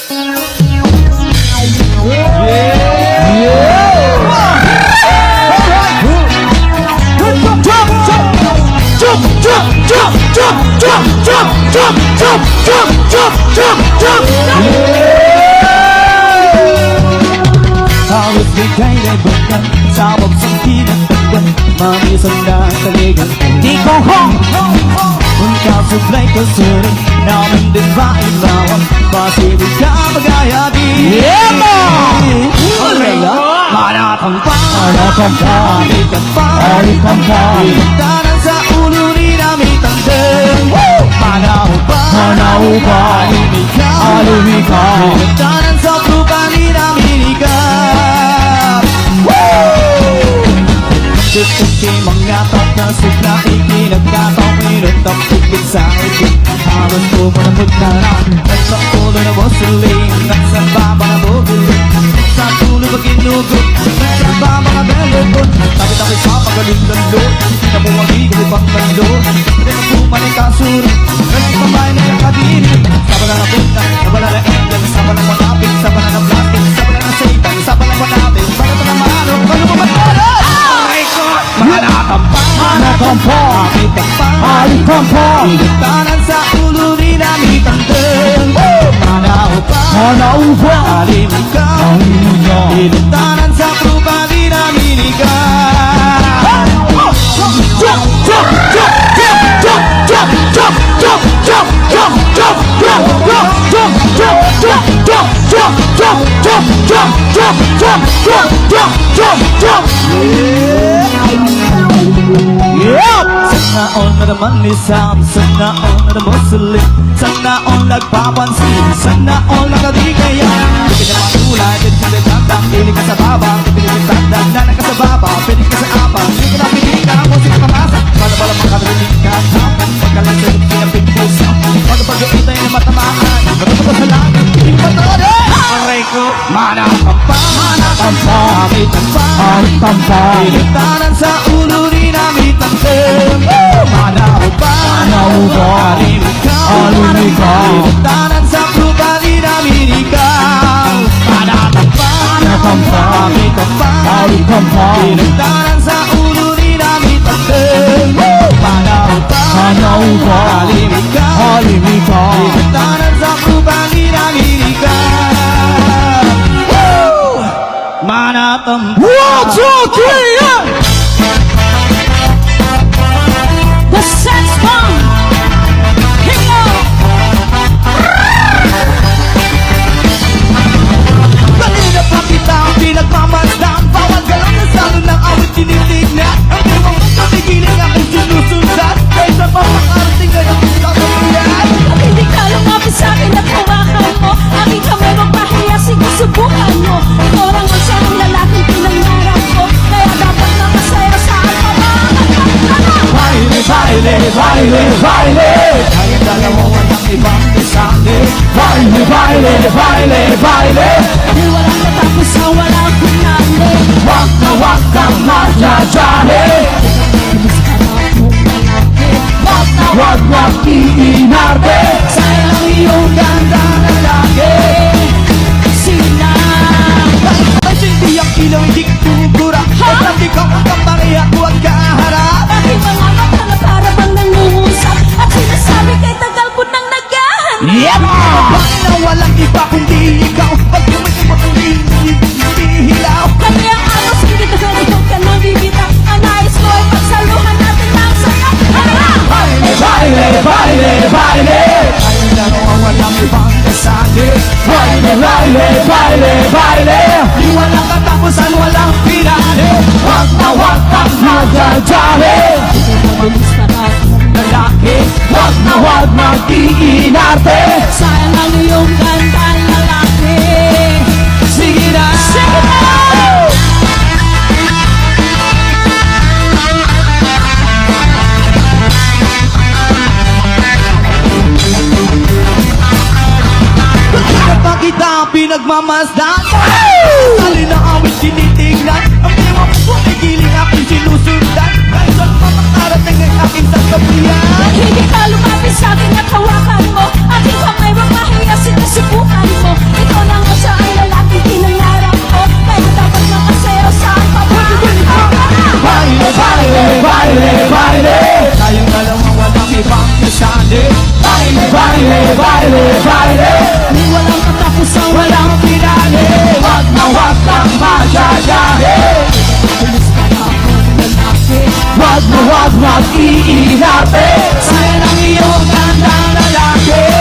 Halos bigay na ibagan sa wagsang pinagtagwan. Mamisan na taligan di ko hong kung kasublay ko suri namin din ba ibawan. Pasibig ka magayadi Alright, manatampa Alitampa Ilantanan sa ulo ni namin tandem. Manaupa Alimika Ilantanan sa lupa ni namin ikap. Tutuki mga tatasok na ikinagkatawin at tapigit sa ikip. Halos pumunamot na lang at sa ulo na musiling at sa baba na bubulit. Sa tulo pag inugot at sa baba na belebon. Tapit-tapit sa pagaling lalo na bumagigil pang bando. Rin ang pumanin kasuri at pamay na nakadiri. Sabala na punta, sabala na engel, sabala na matapit, sabala na plastic, sabala na satan, sabala na matapit. Para ito na manalo, ano mo ba ito? Manatampa Alitampa Ilantanan sa ulo ni namin tandem. Manaupa Alimika Ilantanan sa lupa ni namin ikap. Sana all na naman lisam, sana all na naman sulit, sana all nagpapansin, sana all nakadigaya. Hindi ka naman tulad, hindi ka nagtagdag, pili ka sa baba, pili ka nagtagdag, nanan ka sa baba, pili ka sa apa, hindi ka napili ka, musik ka masa, bala-bala makakarinig ka, pagkalang sa lupin ang pagpusa, pag-pag-uitay na matamaan, matapos sa langit, hindi mo matawari! Aray ko, manatampa Alitampa Ilantanan sa ulo ni namin tandem. Manaupa Alimika Ilantanan sa lupa ni namin ikap. Manatampa Alitampa Ilantanan sa ulo ni namin tandem. Manaupa Alimika Ilantanan sa lupa ni namin ikap. Manatampa 1, 2, 3, yeah! The Sense Bomb! Hello! Kanina pa kita ang pinagmamasdan. Bawal galaw na salo ng awit tinitignan. Ang iwang mong katigiling aking sinusundan. Kaysa pa makarating ngayon sa kapilan. At hindi ka lumapit sa akin at hawakan mo. Aking kamay magpahiya, sige subukan mo. Ikaw lang ang siyang lalaking pinangarap ko. Kaya dapat na masaya sa alpabangan. Baile Kaya dalawawan ang ibang kasali. Baile Di walang natapos sa walang pinali. Wag kang madyadali. Bilis ka na mong lalaki. Wag iinarte. Sayang ang iyong ganda na lagi. Sila Ay hindi ang ilaw, hindi kukura. At ikaw ang kapari at huwag kaharap. aking mga mata na para bang nangungusap. At sinasabi kay tagal ko nang naghahanap. Bakit na walang iba kundi ikaw? Pag tumatibak ang hihilaw. Kanya ang aros, hindi ka ganito ka nang bibitaw. Ang nais ko ay pagsaluhan natin ng saya. Baile Kaya dalawawan walang ibang kasali. Baile Di walang katapusan, walang pinali. Wag kang madyadali. Bilis ka na mong Lalaki, wag mag-iinarte. sayang ang iyong ganda lalaki. Sige na! Kanina pa kita pinagmamasdan. Alin na awit tinitignan. Ang iwa mo pumigiling aking sinusundan. Kahit saan pa makarating ang aking sasabihan. Hindi ka lumapit sa akin at hawakan mo. Aking kamay magpahiya, sige subukan mo. Baile, baile, baile, baile, baile Di walang katapusan, Walang pinali Wag na wag kang masyagahe Wag na wag mag-iinapin Sa'yo ng iyong gandang lalaki